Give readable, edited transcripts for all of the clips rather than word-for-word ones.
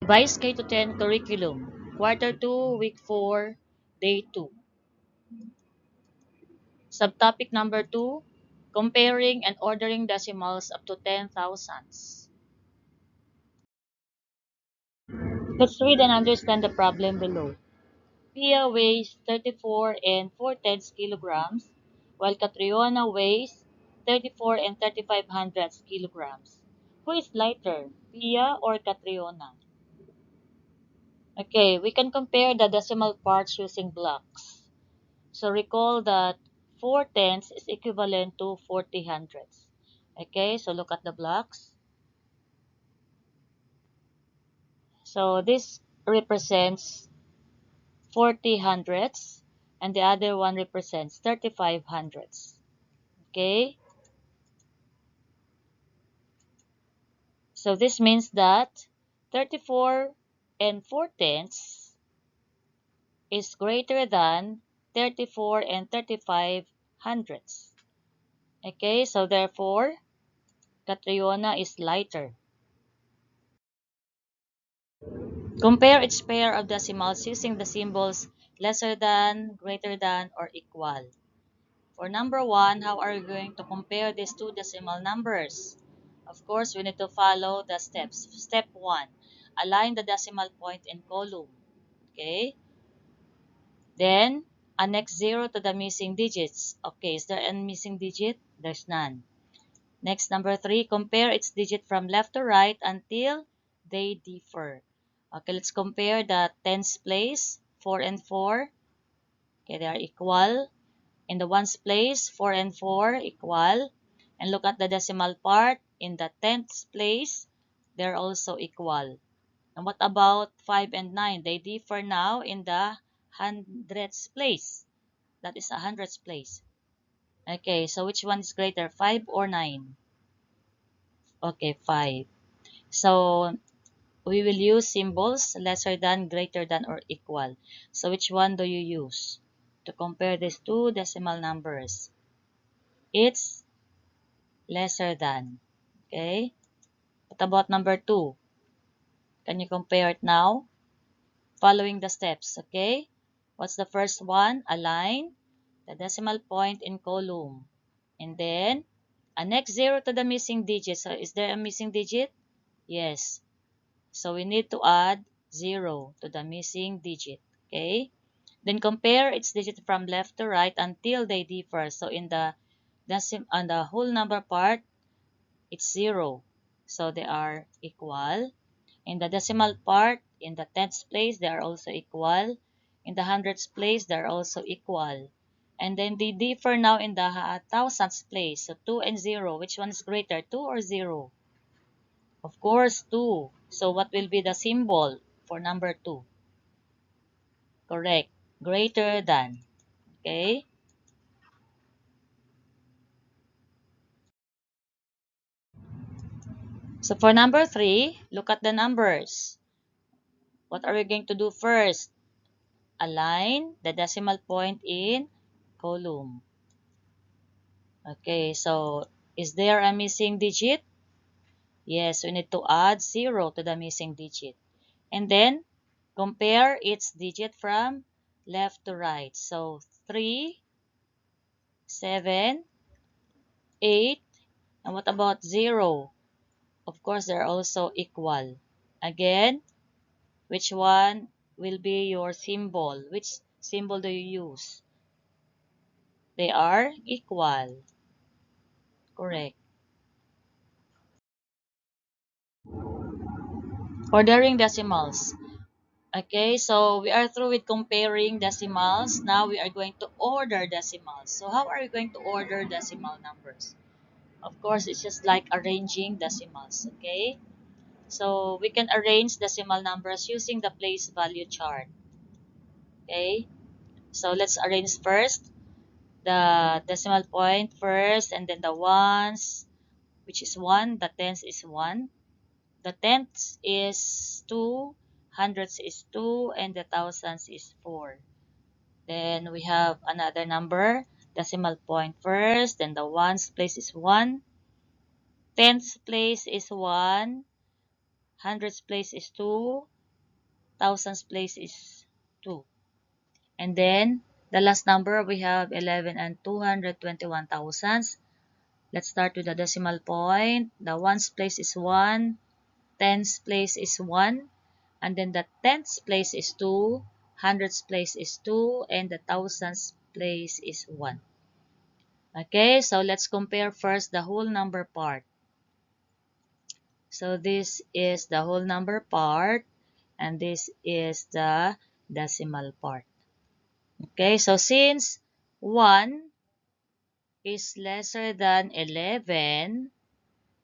Revised K to 10 curriculum, quarter 2, week 4, day 2. Subtopic number 2, comparing and ordering decimals up to 10,000s. Let's read and understand the problem below. Pia weighs 34 and 4 tenths kilograms, while Catriona weighs 34 and 35 hundredths kilograms. Who is lighter, Pia or Catriona? Okay, we can compare the decimal parts using blocks. So recall that 4 tenths is equivalent to 40 hundredths. Okay, so look at the blocks. So this represents 40 hundredths and the other one represents 35 hundredths. Okay, so this means that 34 and 4 tenths is greater than 34 and 35 hundredths. Okay, so therefore, Catriona is lighter. Compare each pair of decimals using the symbols lesser than, greater than, or equal. For number 1, how are we going to compare these two decimal numbers? Of course, we need to follow the steps. Step 1, align the decimal point in column. Okay? Then, annex 0 to the missing digits. Okay, is there any missing digit? There's none. Next, number 3, compare its digit from left to right until they differ. Okay, let's compare the tens place, 4 and 4. Okay, they are equal. In the ones place, 4 and 4 equal. And look at the decimal part. In the tenths place, they're also equal. And what about 5 and 9? They differ now in the hundredths place. That is a hundredths place. Okay, so which one is greater, 5 or 9? Okay, 5. So we will use symbols lesser than, greater than, or equal. So which one do you use to compare these two decimal numbers? It's lesser than. Okay? What about number 2? Can you compare it now? Following the steps, okay? What's the first one? Align the decimal point in column. And then, annex 0 to the missing digit. So, is there a missing digit? Yes. So, we need to add 0 to the missing digit. Okay? Then, compare its digit from left to right until they differ. So, on the whole number part, it's 0. So, they are equal. In the decimal part, in the tenths place, they are also equal. In the hundredths place, they are also equal. And then they differ now in the thousands place. So 2 and 0, which one is greater, 2 or 0? Of course, 2. So what will be the symbol for number 2? Correct. Greater than. Okay? So for number 3, look at the numbers. What are we going to do first? Align the decimal point in column. Okay, so is there a missing digit? Yes, we need to add 0 to the missing digit. And then, compare its digit from left to right. So, 3, 7, 8, and what about 0? Of course, they're also equal. Again, which one will be your symbol? Which symbol do you use? They are equal. Correct. Ordering decimals. Okay, so we are through with comparing decimals. Now we are going to order decimals. So how are we going to order decimal numbers? Of course, it's just like arranging decimals. Okay, so we can arrange decimal numbers using the place value chart. Okay, so let's arrange first the decimal point first, and then the ones, which is 1. The tens is 1. The tenths is 2. Hundreds is 2. And the thousands is 4. Then we have another number, decimal point first, then the ones place is 1, tenths place is 1, hundreds place is 2, thousands place is 2. And then, the last number, we have 11 and 221 thousands. Let's start with the decimal point. The ones place is 1, tens place is 1, and then the tenths place is 2, hundreds place is 2, and the thousands place is 1. Okay, so let's compare first the whole number part. So this is the whole number part, and this is the decimal part. Okay, so since 1 is lesser than 11,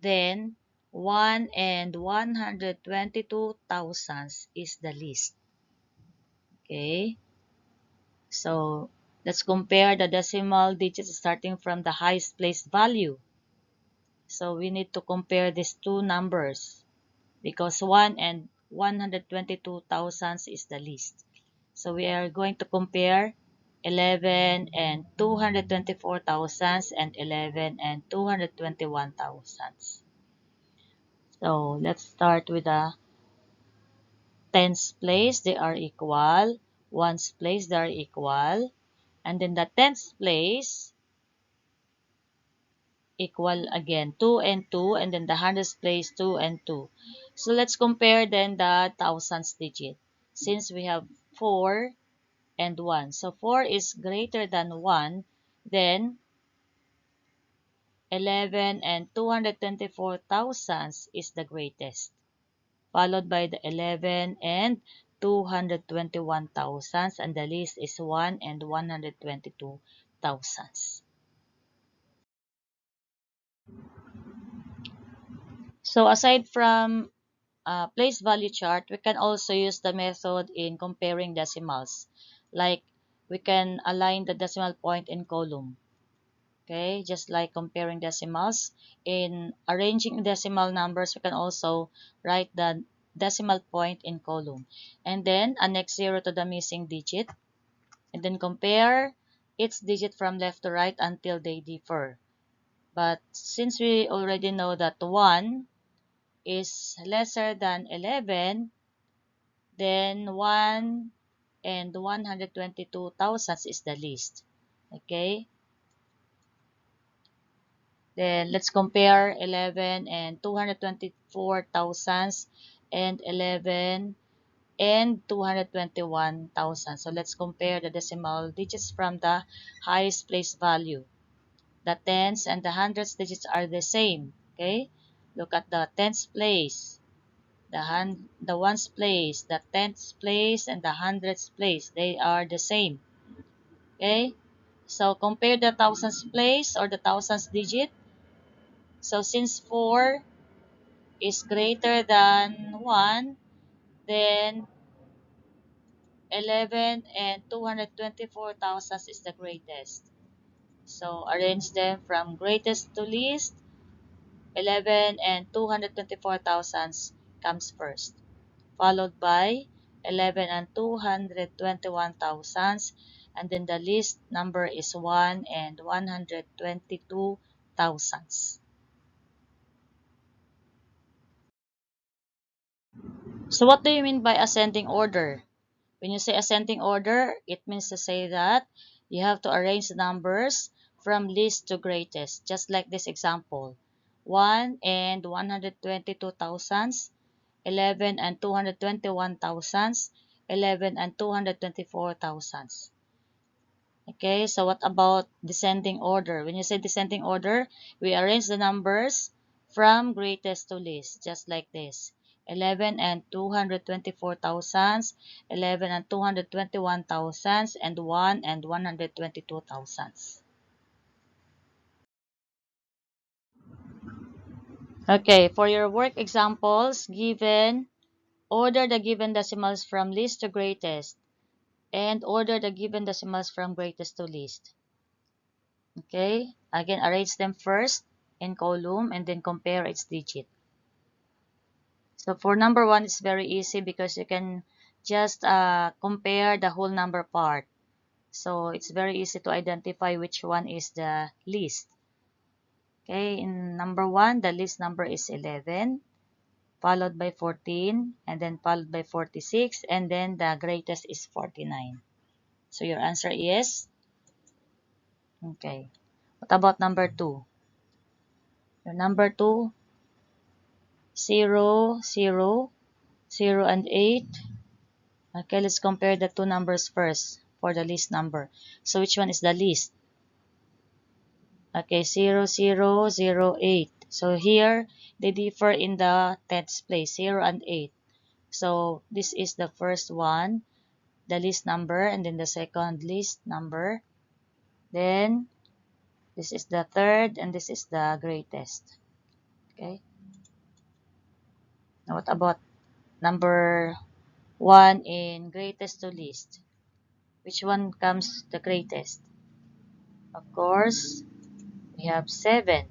then 1 and 122 thousandths is the least. Okay, so let's compare the decimal digits starting from the highest place value. So we need to compare these two numbers because 1 and 122 thousandths is the least. So we are going to compare 11 and 224 thousandths and 11 and 221 thousandths. So let's start with the tens place. They are equal. Ones place, they are equal. And then the tens place, equal again. 2 and 2. And then the hundreds place, 2 and 2. So let's compare then the thousands digit. Since we have 4 and 1. So 4 is greater than 1. Then 11 and 224 thousandths is the greatest, followed by the 11 and 221 thousandths, and the least is 1 and 122 thousandths. So aside from place value chart, we can also use the method in comparing decimals. Like we can align the decimal point in column. Okay, just like comparing decimals. In arranging decimal numbers, we can also write the decimal point in column. And then annex 0 to the missing digit. And then compare each digit from left to right until they differ. But since we already know that 1 is lesser than 11, then 1 and 122 thousandths is the least. Okay? Then let's compare 11 and 224 thousandths and 11 and 221 thousandths. So let's compare the decimal digits from the highest place value. The tens and the hundreds digits are the same. Okay? Look at the tens place, the ones place, the tens place, and the hundreds place. They are the same. Okay? So compare the thousands place or the thousands digit. So since 4 is greater than 1, then 11 and 224 thousandths is the greatest. So arrange them from greatest to least. 11 and 224 thousandths comes first, followed by 11 and 221 thousandths, and then the least number is 1 and 122 thousandths. So what do you mean by ascending order? When you say ascending order, it means to say that you have to arrange the numbers from least to greatest, just like this example. 1 and 122 thousandths, 11 and 221 thousandths, 11 and 224 thousandths. Okay, so what about descending order? When you say descending order, we arrange the numbers from greatest to least, just like this. 11 and 224 thousandths, 11 and 221 thousandths, and 1 and 122 thousandths. Okay, for your work examples, given, order the given decimals from least to greatest, and order the given decimals from greatest to least. Okay, again, arrange them first in column and then compare its digit. So for number 1, it's very easy because you can just compare the whole number part. So it's very easy to identify which one is the least. Okay, in number 1, the least number is 11, followed by 14, and then followed by 46, and then the greatest is 49. So your answer is, okay. What about number 2? Your number 2, 0, 0, 0, and 8. Okay, let's compare the two numbers first for the least number. So which one is the least? Okay, 0, 0, 0, 8. So here, they differ in the tens place, 0 and 8. So this is the first one, the least number, and then the second least number. Then this is the third, and this is the greatest. Okay. Now what about number 1 in greatest to least? Which one comes the greatest? Of course, we have 7.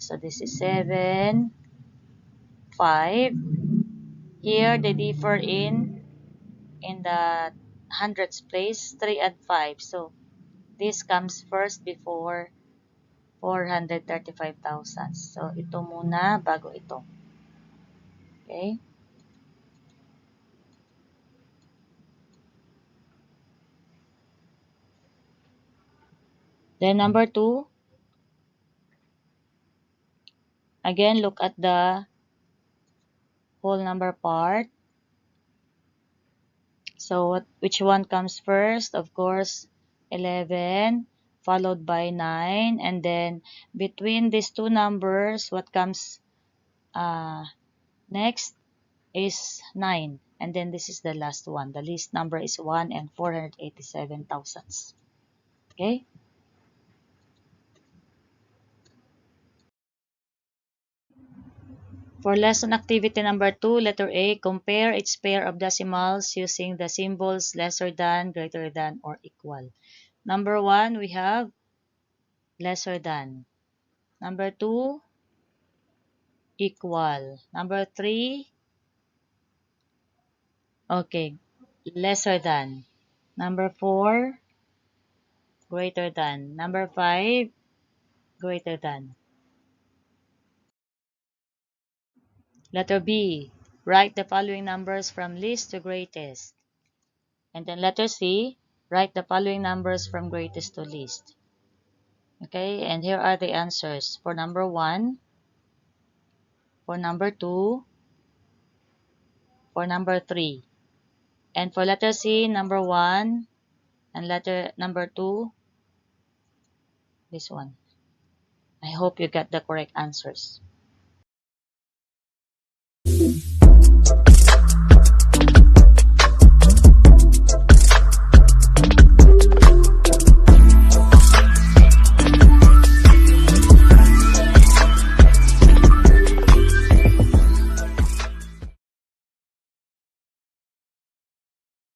So this is 7, 5. Here they differ in the hundreds place, 3 and 5. So this comes first before 435,000. So ito muna bago ito. Okay? Then number 2, again look at the whole number part. So which one comes first? Of course, 11 followed by 9, and then between these two numbers, what comes next is 9, and then this is the last one. The least number is 1 and 487 thousandths. Okay? For lesson activity number 2, letter A, compare its pair of decimals using the symbols lesser than, greater than, or equal. Number 1, we have lesser than. Number 2, equal. Number 3, okay, lesser than. Number 4, greater than. Number 5, greater than. Letter B, write the following numbers from least to greatest. And then letter C, write the following numbers from greatest to least. Okay, and here are the answers for number 1, for number 2, for number 3. And for letter C, number 1, and letter number 2, this one. I hope you got the correct answers.